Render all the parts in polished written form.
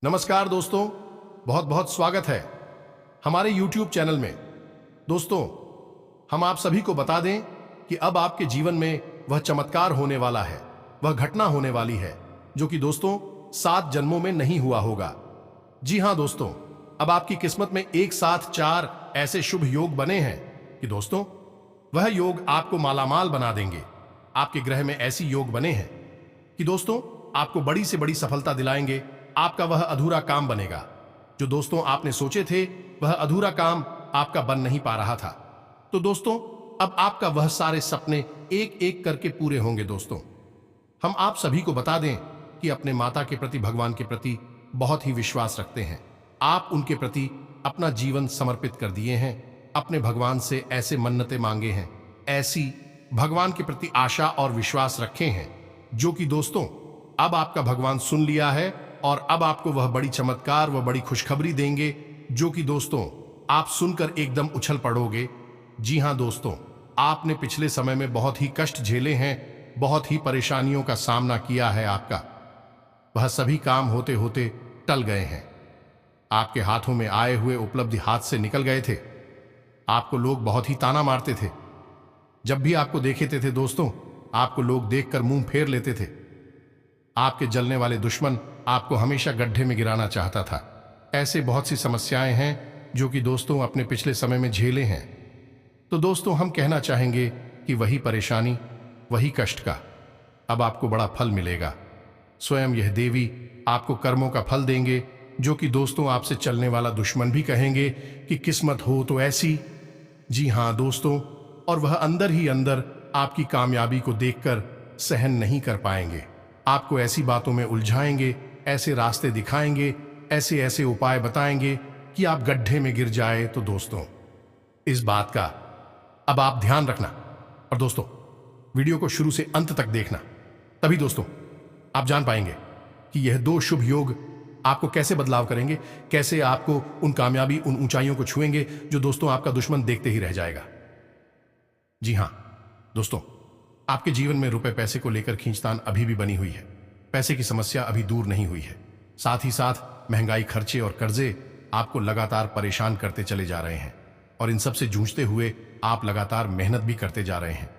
नमस्कार दोस्तों, बहुत बहुत स्वागत है हमारे YouTube चैनल में। दोस्तों, हम आप सभी को बता दें कि अब आपके जीवन में वह चमत्कार होने वाला है, वह घटना होने वाली है जो कि दोस्तों 7 जन्मों में नहीं हुआ होगा। जी हां दोस्तों, अब आपकी किस्मत में एक साथ 4 ऐसे शुभ योग बने हैं कि दोस्तों वह योग आपको मालामाल बना देंगे। आपके ग्रह में ऐसी योग बने हैं कि दोस्तों आपको बड़ी से बड़ी सफलता दिलाएंगे। आपका वह अधूरा काम बनेगा जो दोस्तों आपने सोचे थे, वह अधूरा काम आपका बन नहीं पा रहा था। तो दोस्तों अब आपका वह सारे सपने एक एक करके पूरे होंगे। दोस्तों हम आप सभी को बता दें कि अपने माता के प्रति, भगवान के प्रति बहुत ही विश्वास रखते हैं। आप उनके प्रति अपना जीवन समर्पित कर दिए हैं, अपने भगवान से ऐसे मन्नतें मांगे हैं, ऐसी भगवान के प्रति आशा और विश्वास रखे हैं जो कि दोस्तों अब आपका भगवान सुन लिया है और अब आपको वह बड़ी चमत्कार, वह बड़ी खुशखबरी देंगे जो कि दोस्तों आप सुनकर एकदम उछल पड़ोगे। जी हां दोस्तों, आपने पिछले समय में बहुत ही कष्ट झेले हैं, बहुत ही परेशानियों का सामना किया है। आपका वह सभी काम होते होते टल गए हैं। आपके हाथों में आए हुए उपलब्धि हाथ से निकल गए थे। आपको लोग बहुत ही ताना मारते थे। जब भी आपको देखे थे दोस्तों, आपको लोग देखकर मुंह फेर लेते थे। आपके जलने वाले दुश्मन आपको हमेशा गड्ढे में गिराना चाहता था। ऐसे बहुत सी समस्याएं हैं जो कि दोस्तों अपने पिछले समय में झेले हैं। तो दोस्तों हम कहना चाहेंगे कि वही परेशानी, वही कष्ट का अब आपको बड़ा फल मिलेगा। स्वयं यह देवी आपको कर्मों का फल देंगे जो कि दोस्तों आपसे चलने वाला दुश्मन भी कहेंगे कि किस्मत हो तो ऐसी। जी हां दोस्तों, और वह अंदर ही अंदर आपकी कामयाबी को देखकर सहन नहीं कर पाएंगे। आपको ऐसी बातों में उलझाएंगे, ऐसे रास्ते दिखाएंगे, ऐसे ऐसे उपाय बताएंगे कि आप गड्ढे में गिर जाए। तो दोस्तों इस बात का अब आप ध्यान रखना और दोस्तों वीडियो को शुरू से अंत तक देखना, तभी दोस्तों आप जान पाएंगे कि यह 2 शुभ योग आपको कैसे बदलाव करेंगे, कैसे आपको उन कामयाबी, उन ऊंचाइयों को छुएंगे जो दोस्तों आपका दुश्मन देखते ही रह जाएगा। जी हां दोस्तों, आपके जीवन में रुपए पैसे को लेकर खींचतान अभी भी बनी हुई है। पैसे की समस्या अभी दूर नहीं हुई है। साथ ही साथ महंगाई, खर्चे और कर्जे आपको लगातार परेशान करते चले जा रहे हैं और इन सब से जूझते हुए आप लगातार मेहनत भी करते जा रहे हैं।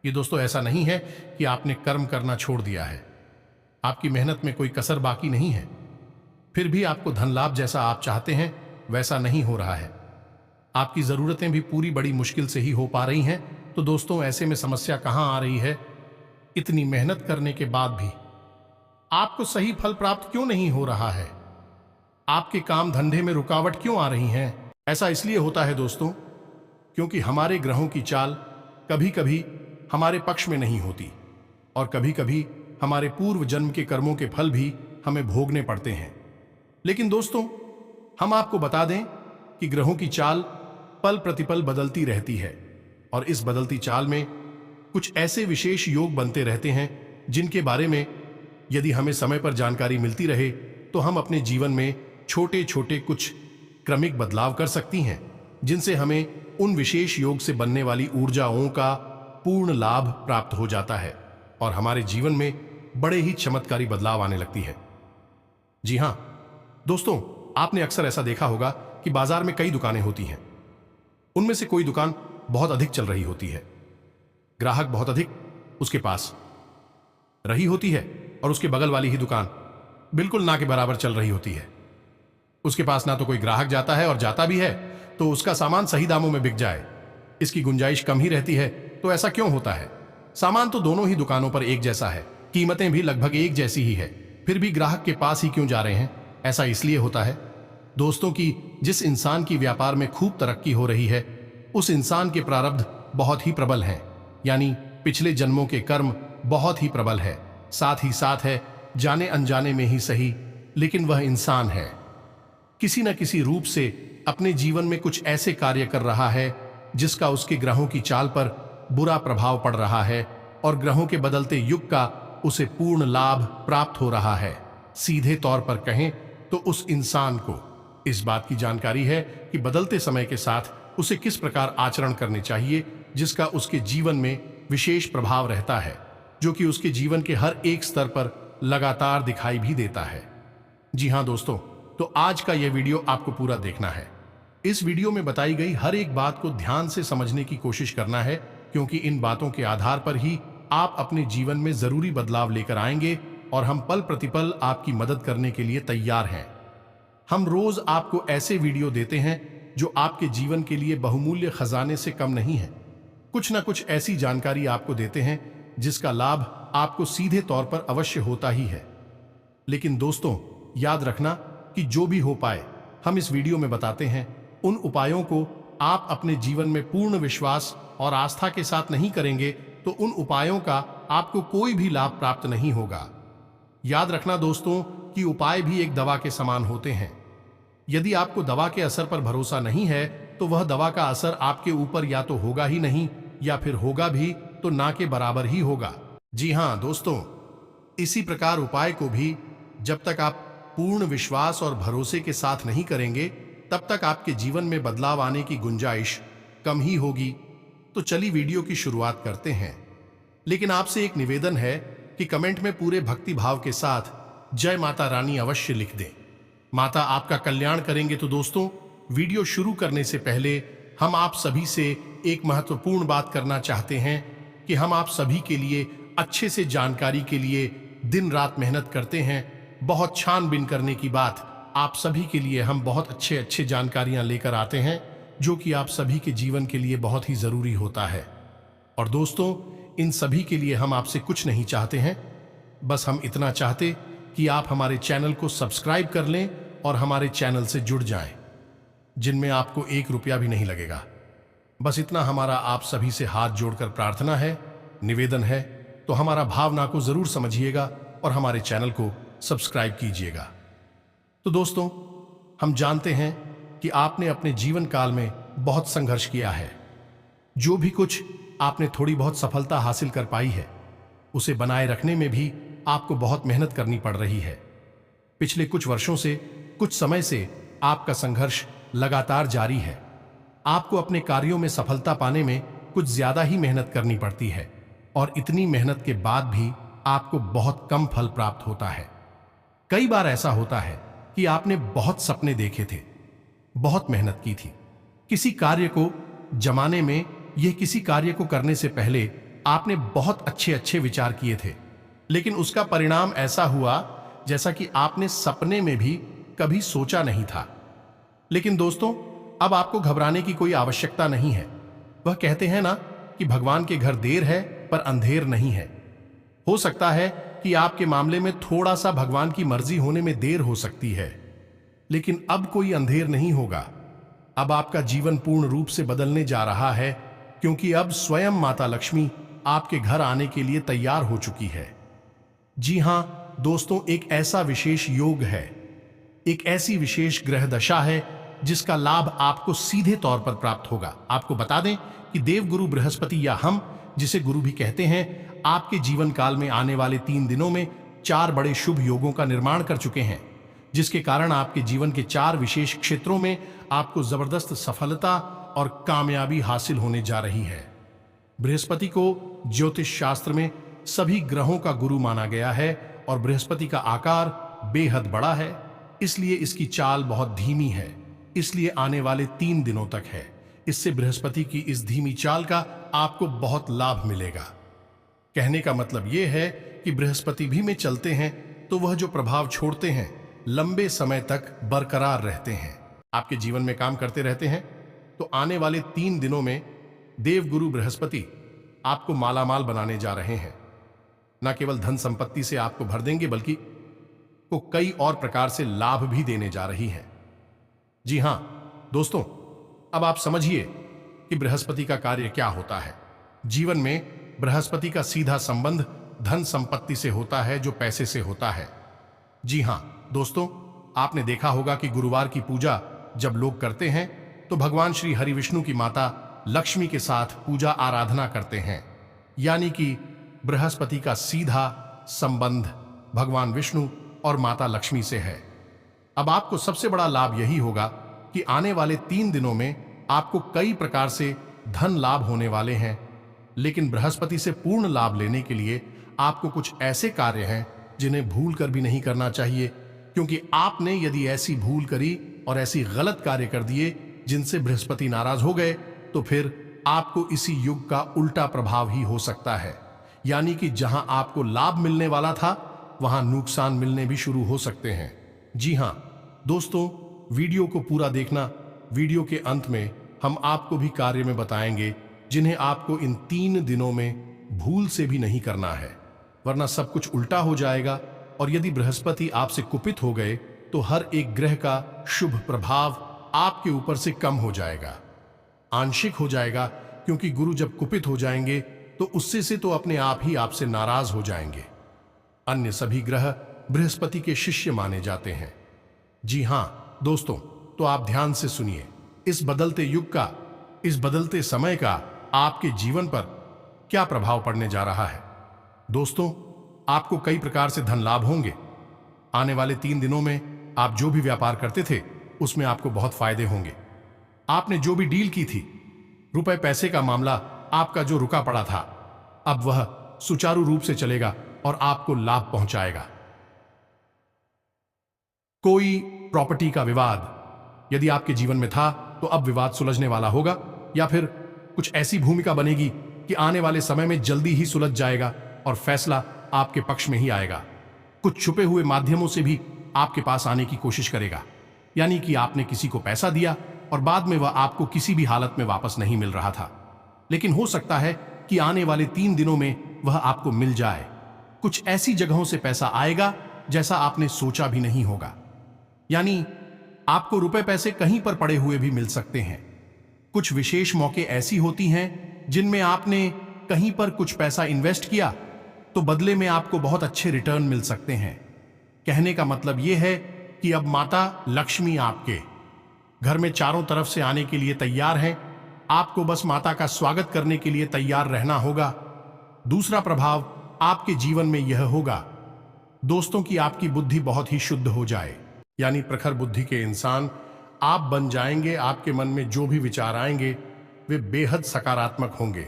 ये दोस्तों ऐसा नहीं है कि आपने कर्म करना छोड़ दिया है। आपकी मेहनत में कोई कसर बाकी नहीं है। फिर भी आपको धन लाभ जैसा आप चाहते हैं वैसा नहीं हो रहा है। आपकी जरूरतें भी पूरी बड़ी मुश्किल से ही हो पा रही हैं। तो दोस्तों ऐसे में समस्या कहां आ रही है? इतनी मेहनत करने के बाद भी आपको सही फल प्राप्त क्यों नहीं हो रहा है? आपके काम धंधे में रुकावट क्यों आ रही हैं? ऐसा इसलिए होता है दोस्तों क्योंकि हमारे ग्रहों की चाल कभी कभी हमारे पक्ष में नहीं होती और कभी कभी हमारे पूर्व जन्म के कर्मों के फल भी हमें भोगने पड़ते हैं। लेकिन दोस्तों हम आपको बता दें कि ग्रहों की चाल पल प्रतिपल बदलती रहती है और इस बदलती चाल में कुछ ऐसे विशेष योग बनते रहते हैं जिनके बारे में यदि हमें समय पर जानकारी मिलती रहे तो हम अपने जीवन में छोटे छोटे कुछ क्रमिक बदलाव कर सकती हैं जिनसे हमें उन विशेष योग से बनने वाली ऊर्जाओं का पूर्ण लाभ प्राप्त हो जाता है और हमारे जीवन में बड़े ही चमत्कारी बदलाव आने लगती है। जी हां दोस्तों, आपने अक्सर ऐसा देखा होगा कि बाजार में कई दुकानें होती हैं। उनमें से कोई दुकान बहुत अधिक चल रही होती है, ग्राहक बहुत अधिक उसके पास रही होती है और उसके बगल वाली ही दुकान बिल्कुल ना के बराबर चल रही होती है। उसके पास ना तो कोई ग्राहक जाता है और जाता भी है तो उसका सामान सही दामों में बिक जाए, इसकी गुंजाइश कम ही रहती है। तो ऐसा क्यों होता है? सामान तो दोनों ही दुकानों पर एक जैसा है, कीमतें भी लगभग एक जैसी ही है, फिर भी ग्राहक के पास ही क्यों जा रहे हैं? ऐसा इसलिए होता है दोस्तों कि जिस इंसान की व्यापार में खूब तरक्की हो रही है उस इंसान के प्रारब्ध बहुत ही प्रबल हैं, यानी पिछले जन्मों के कर्म बहुत ही प्रबल है। साथ ही साथ है जाने अनजाने में ही सही, लेकिन वह इंसान है किसी न किसी रूप से अपने जीवन में कुछ ऐसे कार्य कर रहा है जिसका उसके ग्रहों की चाल पर बुरा प्रभाव पड़ रहा है और ग्रहों के बदलते युग का उसे पूर्ण लाभ प्राप्त हो रहा है। सीधे तौर पर कहें तो उस इंसान को इस बात की जानकारी है कि बदलते समय के साथ उसे किस प्रकार आचरण करने चाहिए जिसका उसके जीवन में विशेष प्रभाव रहता है, जो कि उसके जीवन के हर एक स्तर पर लगातार दिखाई भी देता है। जी हाँ दोस्तों, तो आज का यह वीडियो आपको पूरा देखना है। इस वीडियो में बताई गई हर एक बात को ध्यान से समझने की कोशिश करना है, क्योंकि इन बातों के आधार पर ही आप अपने जीवन में जरूरी बदलाव लेकर आएंगे और हम पल प्रतिपल आपकी मदद करने के लिए तैयार हैं। हम रोज आपको ऐसे वीडियो देते हैं जो आपके जीवन के लिए बहुमूल्य खजाने से कम नहीं है। कुछ ना कुछ ऐसी जानकारी आपको देते हैं जिसका लाभ आपको सीधे तौर पर अवश्य होता ही है। लेकिन दोस्तों, याद रखना कि जो भी हो पाए हम इस वीडियो में बताते हैं, उन उपायों को आप अपने जीवन में पूर्ण विश्वास और आस्था के साथ नहीं करेंगे तो उन उपायों का आपको कोई भी लाभ प्राप्त नहीं होगा। याद रखना दोस्तों कि उपाय भी एक दवा के समान होते हैं। यदि आपको दवा के असर पर भरोसा नहीं है तो वह दवा का असर आपके ऊपर या तो होगा ही नहीं, या फिर होगा भी तो ना के बराबर ही होगा। जी हाँ दोस्तों, इसी प्रकार उपाय को भी जब तक आप पूर्ण विश्वास और भरोसे के साथ नहीं करेंगे तब तक आपके जीवन में बदलाव आने की गुंजाइश कम ही होगी। तो चलिए वीडियो की शुरुआत करते हैं। लेकिन आपसे एक निवेदन है कि कमेंट में पूरे भक्ति भाव के साथ जय माता रानी अवश्य लिख दें। माता आपका कल्याण करेंगे। तो दोस्तों, वीडियो शुरू करने से पहले हम आप सभी से एक महत्वपूर्ण बात करना चाहते हैं कि हम आप सभी के लिए अच्छे से जानकारी के लिए दिन रात मेहनत करते हैं। बहुत छानबीन करने की बात, आप सभी के लिए हम बहुत अच्छे जानकारियां लेकर आते हैं जो कि आप सभी के जीवन के लिए बहुत ही जरूरी होता है। और दोस्तों, इन सभी के लिए हम आपसे कुछ नहीं चाहते हैं, बस हम इतना चाहते कि आप हमारे चैनल को सब्सक्राइब कर लें और हमारे चैनल से जुड़ जाएं, जिनमें आपको 1 रुपया भी नहीं लगेगा। बस इतना हमारा आप सभी से हाथ जोड़कर प्रार्थना है, निवेदन है। तो हमारा भावना को जरूर समझिएगा और हमारे चैनल को सब्सक्राइब कीजिएगा। तो दोस्तों, हम जानते हैं कि आपने अपने जीवन काल में बहुत संघर्ष किया है। जो भी कुछ आपने थोड़ी बहुत सफलता हासिल कर पाई है, उसे बनाए रखने में भी आपको बहुत मेहनत करनी पड़ रही है। पिछले कुछ वर्षों से, कुछ समय से आपका संघर्ष लगातार जारी है। आपको अपने कार्यों में सफलता पाने में कुछ ज्यादा ही मेहनत करनी पड़ती है, और इतनी मेहनत के बाद भी आपको बहुत कम फल प्राप्त होता है। कई बार ऐसा होता है कि आपने बहुत सपने देखे थे, बहुत मेहनत की थी किसी कार्य को जमाने में, यह किसी कार्य को करने से पहले आपने बहुत अच्छे विचार किए थे, लेकिन उसका परिणाम ऐसा हुआ जैसा कि आपने सपने में भी कभी सोचा नहीं था। लेकिन दोस्तों, अब आपको घबराने की कोई आवश्यकता नहीं है। वह कहते हैं ना कि भगवान के घर देर है पर अंधेर नहीं है। हो सकता है कि आपके मामले में थोड़ा सा भगवान की मर्जी होने में देर हो सकती है, लेकिन अब कोई अंधेर नहीं होगा। अब आपका जीवन पूर्ण रूप से बदलने जा रहा है, क्योंकि अब स्वयं माता लक्ष्मी आपके घर आने के लिए तैयार हो चुकी है। जी हां दोस्तों, एक ऐसा विशेष योग है, एक ऐसी विशेष ग्रह दशा है जिसका लाभ आपको सीधे तौर पर प्राप्त होगा। आपको बता दें कि देवगुरु बृहस्पति, या हम जिसे गुरु भी कहते हैं, आपके जीवन काल में आने वाले 3 दिनों में 4 बड़े शुभ योगों का निर्माण कर चुके हैं, जिसके कारण आपके जीवन के 4 विशेष क्षेत्रों में आपको जबरदस्त सफलता और कामयाबी हासिल होने जा रही है। बृहस्पति को ज्योतिष शास्त्र में सभी ग्रहों का गुरु माना गया है, और बृहस्पति का आकार बेहद बड़ा है, इसलिए इसकी चाल बहुत धीमी है, इसलिए आने वाले 3 दिनों तक है। इससे बृहस्पति की इस धीमी चाल का आपको बहुत लाभ मिलेगा। कहने का मतलब यह है कि बृहस्पति भी में चलते हैं तो वह जो प्रभाव छोड़ते हैं लंबे समय तक बरकरार रहते हैं, आपके जीवन में काम करते रहते हैं। तो आने वाले 3 दिनों में देवगुरु बृहस्पति आपको मालामाल बनाने जा रहे हैं। न केवल धन संपत्ति से आपको भर देंगे, बल्कि को कई और प्रकार से लाभ भी देने जा रही हैं। जी हां दोस्तों, अब आप समझिए कि बृहस्पति का कार्य क्या होता है। जीवन में बृहस्पति का सीधा संबंध धन संपत्ति से होता है, जो पैसे से होता है। जी हां दोस्तों, आपने देखा होगा कि गुरुवार की पूजा जब लोग करते हैं तो भगवान श्री हरि विष्णु की माता लक्ष्मी के साथ पूजा आराधना करते हैं, यानी कि बृहस्पति का सीधा संबंध भगवान विष्णु और माता लक्ष्मी से है। अब आपको सबसे बड़ा लाभ यही होगा कि आने वाले 3 दिनों में आपको कई प्रकार से धन लाभ होने वाले हैं, लेकिन बृहस्पति से पूर्ण लाभ लेने के लिए आपको कुछ ऐसे कार्य हैं जिन्हें भूल कर भी नहीं करना चाहिए, क्योंकि आपने यदि ऐसी भूल करी और ऐसी गलत कार्य कर दिए जिनसे बृहस्पति नाराज हो गए, तो फिर आपको इसी युग का उल्टा प्रभाव ही हो सकता है। यानी कि जहां आपको लाभ मिलने वाला था, वहां नुकसान मिलने भी शुरू हो सकते हैं। जी हां दोस्तों, वीडियो को पूरा देखना। वीडियो के अंत में हम आपको भी कार्य में बताएंगे जिन्हें आपको इन 3 दिनों में भूल से भी नहीं करना है, वरना सब कुछ उल्टा हो जाएगा। और यदि बृहस्पति आपसे कुपित हो गए तो हर एक ग्रह का शुभ प्रभाव आपके ऊपर से कम हो जाएगा, आंशिक हो जाएगा, क्योंकि गुरु जब कुपित हो जाएंगे तो उससे से तो अपने आप ही आपसे नाराज हो जाएंगे। अन्य सभी ग्रह बृहस्पति के शिष्य माने जाते हैं। जी हां दोस्तों, तो आप ध्यान से सुनिए। इस बदलते युग का, इस बदलते समय का आपके जीवन पर क्या प्रभाव पड़ने जा रहा है। दोस्तों, आपको कई प्रकार से धन लाभ होंगे। आने वाले 3 दिनों में आप जो भी व्यापार करते थे उसमें आपको बहुत फायदे होंगे। आपने जो भी डील की थी, रुपए पैसे का मामला आपका जो रुका पड़ा था, अब वह सुचारू रूप से चलेगा और आपको लाभ पहुंचाएगा। कोई प्रॉपर्टी का विवाद यदि आपके जीवन में था तो अब विवाद सुलझने वाला होगा, या फिर कुछ ऐसी भूमिका बनेगी कि आने वाले समय में जल्दी ही सुलझ जाएगा और फैसला आपके पक्ष में ही आएगा। कुछ छुपे हुए माध्यमों से भी आपके पास आने की कोशिश करेगा, यानी कि आपने किसी को पैसा दिया और बाद में वह आपको किसी भी हालत में वापस नहीं मिल रहा था, लेकिन हो सकता है कि आने वाले 3 दिनों में वह आपको मिल जाए। कुछ ऐसी जगहों से पैसा आएगा जैसा आपने सोचा भी नहीं होगा, यानी आपको रुपए पैसे कहीं पर पड़े हुए भी मिल सकते हैं। कुछ विशेष मौके ऐसी होती हैं जिनमें आपने कहीं पर कुछ पैसा इन्वेस्ट किया तो बदले में आपको बहुत अच्छे रिटर्न मिल सकते हैं। कहने का मतलब यह है कि अब माता लक्ष्मी आपके घर में चारों तरफ से आने के लिए तैयार हैं। आपको बस माता का स्वागत करने के लिए तैयार रहना होगा। दूसरा प्रभाव आपके जीवन में यह होगा दोस्तों कि आपकी बुद्धि बहुत ही शुद्ध हो जाए, यानी प्रखर बुद्धि के इंसान आप बन जाएंगे। आपके मन में जो भी विचार आएंगे वे बेहद सकारात्मक होंगे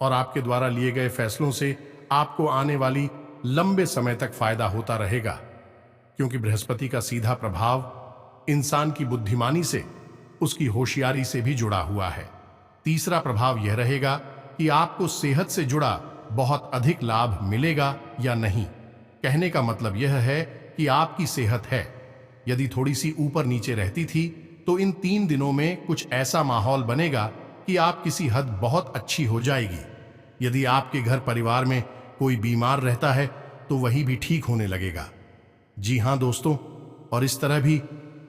और आपके द्वारा लिए गए फैसलों से आपको आने वाली लंबे समय तक फायदा होता रहेगा, क्योंकि बृहस्पति का सीधा प्रभाव इंसान की बुद्धिमानी से, उसकी होशियारी से भी जुड़ा हुआ है। तीसरा प्रभाव यह रहेगा कि आपको सेहत से जुड़ा बहुत अधिक लाभ मिलेगा या नहीं। कहने का मतलब यह है कि आपकी सेहत है, यदि थोड़ी सी ऊपर नीचे रहती थी तो इन 3 दिनों में कुछ ऐसा माहौल बनेगा कि आप किसी हद बहुत अच्छी हो जाएगी। यदि आपके घर परिवार में कोई बीमार रहता है तो वही भी ठीक होने लगेगा। जी हां दोस्तों, और इस तरह भी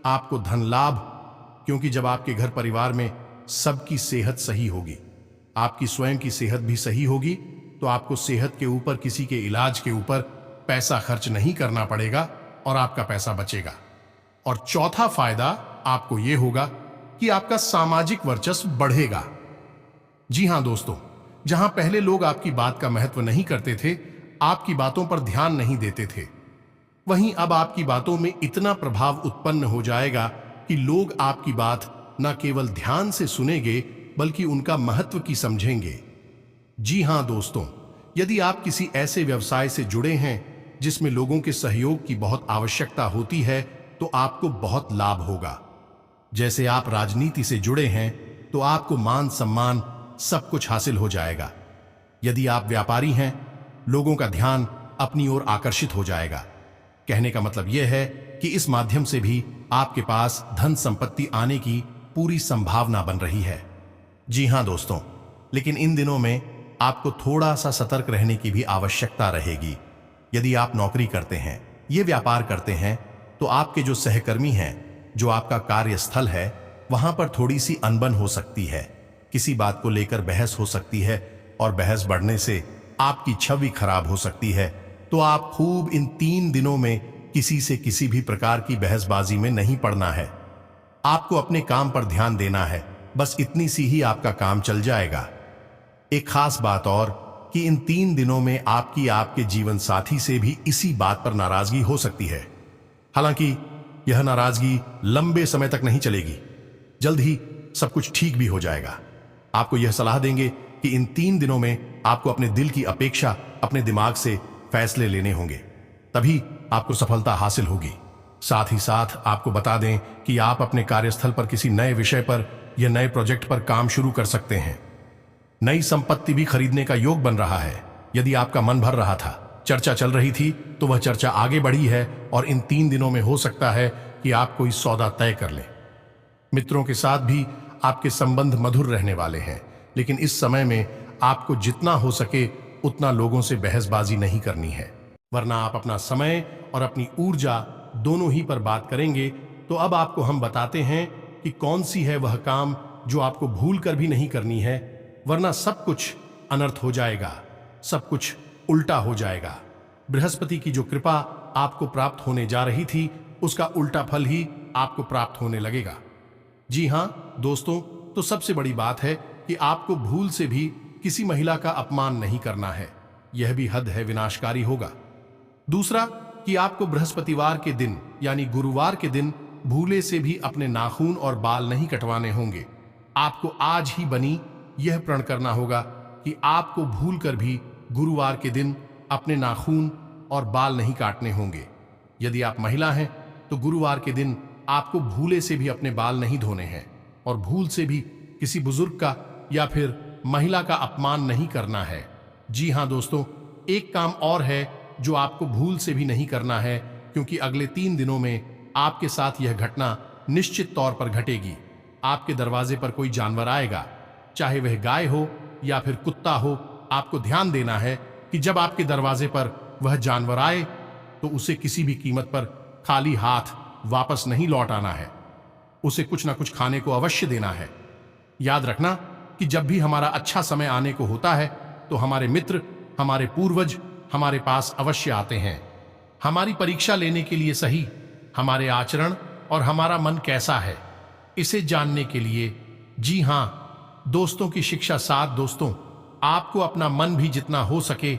आपको धन लाभ, क्योंकि जब आपके घर परिवार में सबकी सेहत सही होगी, आपकी स्वयं की सेहत भी सही होगी, तो आपको सेहत के ऊपर, किसी के इलाज के ऊपर पैसा खर्च नहीं करना पड़ेगा और आपका पैसा बचेगा। और चौथा फायदा आपको यह होगा कि आपका सामाजिक वर्चस्व बढ़ेगा। जी हां दोस्तों, जहां पहले लोग आपकी बात का महत्व नहीं करते थे, आपकी बातों पर ध्यान नहीं देते थे, वहीं अब आपकी बातों में इतना प्रभाव उत्पन्न हो जाएगा कि लोग आपकी बात न केवल ध्यान से सुनेंगे बल्कि उनका महत्व की समझेंगे। जी हां दोस्तों, यदि आप किसी ऐसे व्यवसाय से जुड़े हैं जिसमें लोगों के सहयोग की बहुत आवश्यकता होती है तो आपको बहुत लाभ होगा। जैसे आप राजनीति से जुड़े हैं तो आपको मान सम्मान सब कुछ हासिल हो जाएगा। यदि आप व्यापारी हैं, लोगों का ध्यान अपनी ओर आकर्षित हो जाएगा। कहने का मतलब यह है कि इस माध्यम से भी आपके पास धन संपत्ति आने की पूरी संभावना बन रही है। जी हां दोस्तों, लेकिन इन दिनों में आपको थोड़ा सा सतर्क रहने की भी आवश्यकता रहेगी। यदि आप नौकरी करते हैं, ये व्यापार करते हैं, तो आपके जो सहकर्मी हैं, जो आपका कार्यस्थल है, वहां पर थोड़ी सी अनबन हो सकती है। किसी बात को लेकर बहस हो सकती है और बहस बढ़ने से आपकी छवि खराब हो सकती है। तो आप खूब इन 3 दिनों में किसी से किसी भी प्रकार की बहसबाजी में नहीं पड़ना है। आपको अपने काम पर ध्यान देना है, बस इतनी सी ही आपका काम चल जाएगा। एक खास बात और कि इन 3 दिनों में आपकी आपके जीवन साथी से भी इसी बात पर नाराजगी हो सकती है। हालांकि यह नाराजगी लंबे समय तक नहीं चलेगी, जल्द ही सब कुछ ठीक भी हो जाएगा। आपको यह सलाह देंगे कि इन 3 दिनों में आपको अपने दिल की अपेक्षा, अपने दिमाग से फैसले लेने होंगे, तभी आपको सफलता हासिल होगी। साथ ही साथ आपको बता दें कि आप अपने कार्यस्थल पर किसी नए विषय पर या नए प्रोजेक्ट पर काम शुरू कर सकते हैं। नई संपत्ति भी खरीदने का योग बन रहा है। यदि आपका मन भर रहा था, चर्चा चल रही थी, तो वह चर्चा आगे बढ़ी है और इन 3 दिनों में हो सकता है कि आप कोई सौदा तय कर लें। मित्रों के साथ भी आपके संबंध मधुर रहने वाले हैं, लेकिन इस समय में आपको जितना हो सके उतना लोगों से बहसबाजी नहीं करनी है, वरना आप अपना समय और अपनी ऊर्जा दोनों ही पर बात करेंगे। तो अब आपको हम बताते हैं कि कौन सी है वह काम जो आपको भूल कर भी नहीं करनी है, वरना सब कुछ अनर्थ हो जाएगा, सब कुछ उल्टा हो जाएगा। बृहस्पति की जो कृपा आपको प्राप्त होने जा रही थी, उसका उल्टा फल ही आपको प्राप्त होने लगेगा। जी हां दोस्तों, तो सबसे बड़ी बात है कि आपको भूल से भी किसी महिला का अपमान नहीं करना है, यह भी हद है विनाशकारी होगा। दूसरा कि आपको बृहस्पतिवार के दिन यानी गुरुवार के दिन भूले से भी अपने नाखून और बाल नहीं कटवाने होंगे। आपको आज ही बनी यह प्रण करना होगा कि आपको भूल कर भी गुरुवार के दिन अपने नाखून और बाल नहीं काटने होंगे। यदि आप महिला हैं तो गुरुवार के दिन आपको भूले से भी अपने बाल नहीं धोने हैं और भूल से भी किसी बुजुर्ग का या फिर महिला का अपमान नहीं करना है। जी हां दोस्तों, एक काम और है जो आपको भूल से भी नहीं करना है, क्योंकि अगले 3 दिनों में आपके साथ यह घटना निश्चित तौर पर घटेगी। आपके दरवाजे पर कोई जानवर आएगा, चाहे वह गाय हो या फिर कुत्ता हो। आपको ध्यान देना है कि जब आपके दरवाजे पर वह जानवर आए तो उसे किसी भी कीमत पर खाली हाथ वापस नहीं लौट आना है, उसे कुछ ना कुछ खाने को अवश्य देना है। याद रखना कि जब भी हमारा अच्छा समय आने को होता है तो हमारे मित्र, हमारे पूर्वज हमारे पास अवश्य आते हैं, हमारी परीक्षा लेने के लिए। सही हमारे आचरण और हमारा मन कैसा है, इसे जानने के लिए। जी हां दोस्तों की शिक्षा साथ दोस्तों, आपको अपना मन भी जितना हो सके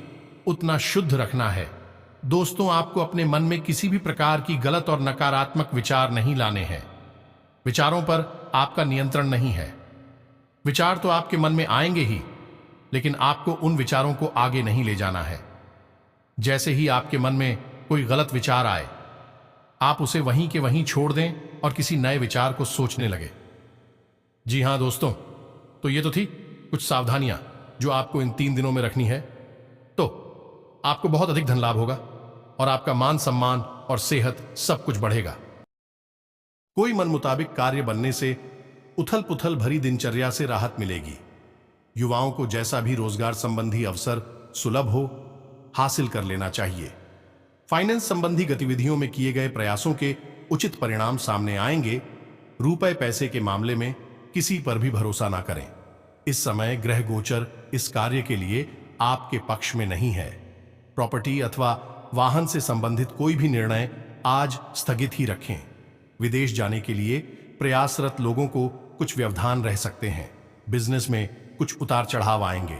उतना शुद्ध रखना है। दोस्तों, आपको अपने मन में किसी भी प्रकार की गलत और नकारात्मक विचार नहीं लाने हैं। विचारों पर आपका नियंत्रण नहीं है। विचार तो आपके मन में आएंगे ही, लेकिन आपको उन विचारों को आगे नहीं ले जाना है। जैसे ही आपके मन में कोई गलत विचार आए, आप उसे वहीं के वहीं छोड़ दें और किसी नए विचार को सोचने लगे। जी हां दोस्तों, तो ये तो थी कुछ सावधानियां जो आपको इन 3 दिनों में रखनी है। तो आपको बहुत अधिक धन लाभ होगा और आपका मान सम्मान और सेहत सब कुछ बढ़ेगा। कोई मन मुताबिक कार्य बनने से उथल पुथल भरी दिनचर्या से राहत मिलेगी। युवाओं को जैसा भी रोजगार संबंधी अवसर सुलभ हो, हासिल कर लेना चाहिए। फाइनेंस संबंधी गतिविधियों में किए गए प्रयासों के उचित परिणाम सामने आएंगे। रुपए पैसे के मामले में किसी पर भी भरोसा ना करें। इस समय ग्रह गोचर इस कार्य के लिए आपके पक्ष में नहीं है। प्रॉपर्टी अथवा वाहन से संबंधित कोई भी निर्णय आज स्थगित ही रखें। विदेश जाने के लिए प्रयासरत लोगों को कुछ व्यवधान रह सकते हैं। बिजनेस में कुछ उतार चढ़ाव आएंगे।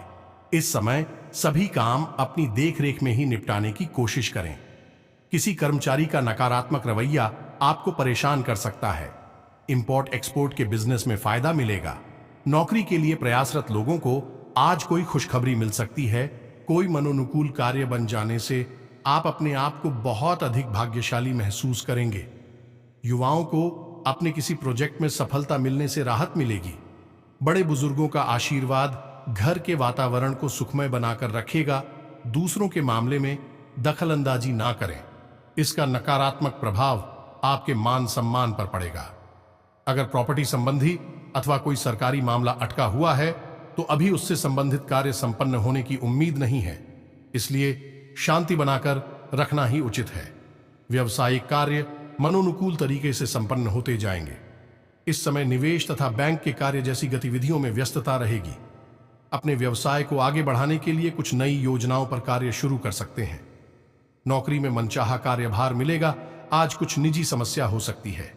इस समय सभी काम अपनी देखरेख में ही निपटाने की कोशिश करें। किसी कर्मचारी का नकारात्मक रवैया आपको परेशान कर सकता है। इंपोर्ट एक्सपोर्ट के बिजनेस में फायदा मिलेगा। नौकरी के लिए प्रयासरत लोगों को आज कोई खुशखबरी मिल सकती है। कोई मनोनुकूल कार्य बन जाने से आप अपने आप को बहुत अधिक भाग्यशाली महसूस करेंगे। युवाओं को अपने किसी प्रोजेक्ट में सफलता मिलने से राहत मिलेगी। बड़े बुजुर्गों का आशीर्वाद घर के वातावरण को सुखमय बनाकर रखेगा। दूसरों के मामले में दखल अंदाजी ना करें, इसका नकारात्मक प्रभाव आपके मान सम्मान पर पड़ेगा। अगर प्रॉपर्टी संबंधी अथवा कोई सरकारी मामला अटका हुआ है तो अभी उससे संबंधित कार्य संपन्न होने की उम्मीद नहीं है, इसलिए शांति बनाकर रखना ही उचित है। व्यवसायिक कार्य मनोनुकूल तरीके से संपन्न होते जाएंगे। इस समय निवेश तथा बैंक के कार्य जैसी गतिविधियों में व्यस्तता रहेगी। अपने व्यवसाय को आगे बढ़ाने के लिए कुछ नई योजनाओं पर कार्य शुरू कर सकते हैं। नौकरी में मनचाहा कार्यभार मिलेगा। आज कुछ निजी समस्या हो सकती है।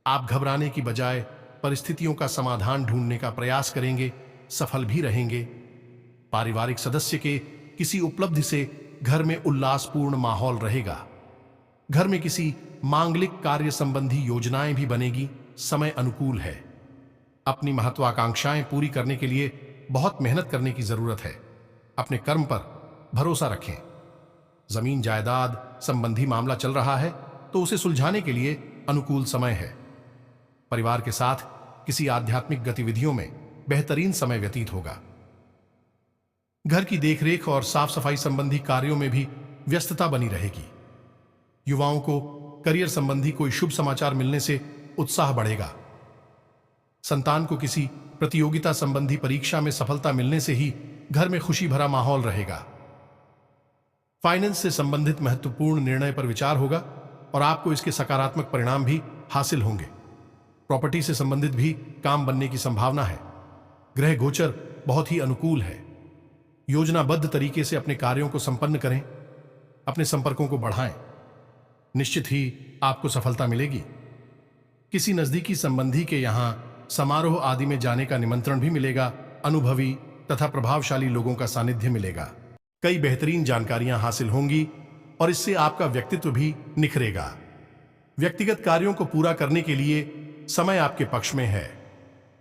आप घबराने की बजाय परिस्थितियों का समाधान ढूंढने का प्रयास करेंगे, सफल भी रहेंगे। पारिवारिक सदस्य के किसी उपलब्धि से घर में उल्लासपूर्ण माहौल रहेगा। घर में किसी मांगलिक कार्य संबंधी योजनाएं भी बनेगी। समय अनुकूल है। अपनी महत्वाकांक्षाएं पूरी करने के लिए बहुत मेहनत करने की जरूरत है। अपने कर्म पर भरोसा रखें। जमीन जायदाद संबंधी मामला चल रहा है तो उसे सुलझाने के लिए अनुकूल समय है। परिवार के साथ किसी आध्यात्मिक गतिविधियों में बेहतरीन समय व्यतीत होगा। घर की देखरेख और साफ सफाई संबंधी कार्यों में भी व्यस्तता बनी रहेगी। युवाओं को करियर संबंधी कोई शुभ समाचार मिलने से उत्साह बढ़ेगा। संतान को किसी प्रतियोगिता संबंधी परीक्षा में सफलता मिलने से ही घर में खुशी भरा माहौल रहेगा। फाइनेंस से संबंधित महत्वपूर्ण निर्णय पर विचार होगा और आपको इसके सकारात्मक परिणाम भी हासिल होंगे। प्रॉपर्टी से संबंधित भी काम बनने की संभावना है। ग्रह गोचर बहुत ही अनुकूल है। योजनाबद्ध तरीके से अपने कार्यों को संपन्न करें, अपने संपर्कों को बढ़ाएं, निश्चित ही आपको सफलता मिलेगी। किसी नजदीकी संबंधी के यहां समारोह आदि में जाने का निमंत्रण भी मिलेगा। अनुभवी तथा प्रभावशाली लोगों का सानिध्य मिलेगा। कई बेहतरीन जानकारियां हासिल होंगी और इससे आपका व्यक्तित्व भी निखरेगा। व्यक्तिगत कार्यों को पूरा करने के लिए समय आपके पक्ष में है।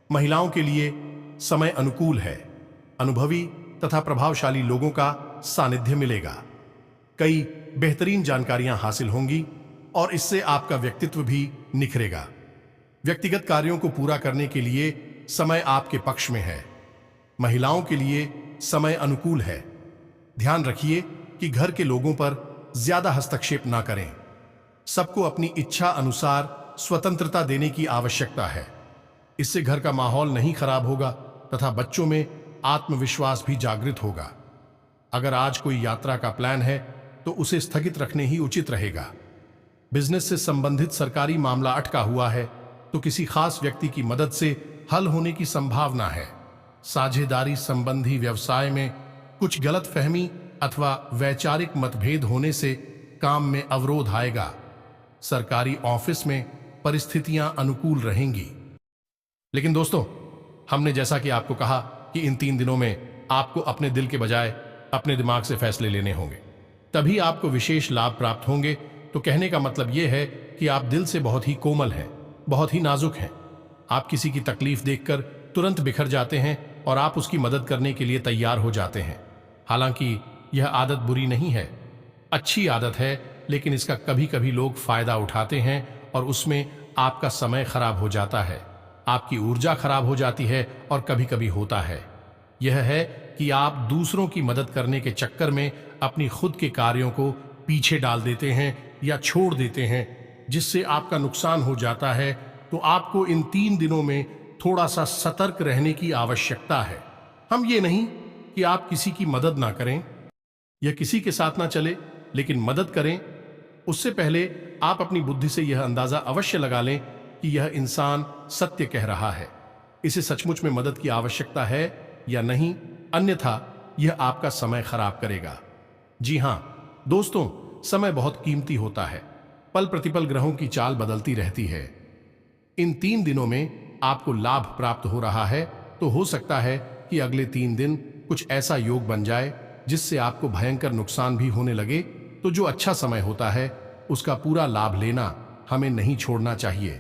महिलाओं के लिए समय अनुकूल है। अनुभवी तथा प्रभावशाली लोगों का सानिध्य मिलेगा। कई बेहतरीन जानकारियां हासिल होंगी और इससे आपका व्यक्तित्व भी निखरेगा। व्यक्तिगत कार्यों को पूरा करने के लिए समय आपके पक्ष में है। महिलाओं के लिए समय अनुकूल है। ध्यान रखिए कि घर के लोगों पर ज्यादा हस्तक्षेप ना करें। सबको अपनी इच्छा अनुसार स्वतंत्रता देने की आवश्यकता है। इससे घर का माहौल नहीं खराब होगा तथा बच्चों में आत्मविश्वास भी जागृत होगा। अगर आज कोई यात्रा का प्लान है तो उसे स्थगित रखने ही उचित रहेगा। बिजनेस से संबंधित सरकारी मामला अटका हुआ है तो किसी खास व्यक्ति की मदद से हल होने की संभावना है। साझेदारी संबंधी व्यवसाय में कुछ गलतफहमी अथवा वैचारिक मतभेद होने से काम में अवरोध आएगा। सरकारी ऑफिस में परिस्थितियां अनुकूल रहेंगी। लेकिन दोस्तों, हमने जैसा कि आपको कहा कि इन 3 दिनों में आपको अपने दिल के बजाय अपने दिमाग से फैसले लेने होंगे, तभी आपको विशेष लाभ प्राप्त होंगे। तो कहने का मतलब यह है कि आप दिल से बहुत ही कोमल हैं, बहुत ही नाजुक हैं। आप किसी की तकलीफ देखकर तुरंत बिखर जाते हैं और आप उसकी मदद करने के लिए तैयार हो जाते हैं। हालांकि यह आदत बुरी नहीं है, अच्छी आदत है, लेकिन इसका कभी कभी लोग फायदा उठाते हैं और उसमें आपका समय खराब हो जाता है, आपकी ऊर्जा खराब हो जाती है और कभी कभी होता है यह है कि आप दूसरों की मदद करने के चक्कर में अपनी खुद के कार्यों को पीछे डाल देते हैं या छोड़ देते हैं, जिससे आपका नुकसान हो जाता है। तो आपको इन 3 दिनों में थोड़ा सा सतर्क रहने की आवश्यकता है। हम ये नहीं कि आप किसी की मदद ना करें या किसी के साथ ना चले, लेकिन मदद करें उससे पहले आप अपनी बुद्धि से यह अंदाजा अवश्य लगा लें कि यह इंसान सत्य कह रहा है, इसे सचमुच में मदद की आवश्यकता है या नहीं, अन्यथा यह आपका समय खराब करेगा। जी हां दोस्तों, समय बहुत कीमती होता है। पल प्रतिपल ग्रहों की चाल बदलती रहती है। इन 3 दिनों में आपको लाभ प्राप्त हो रहा है, तो हो सकता है कि अगले 3 दिन कुछ ऐसा योग बन जाए जिससे आपको भयंकर नुकसान भी होने लगे। तो जो अच्छा समय होता है उसका पूरा लाभ लेना हमें नहीं छोड़ना चाहिए।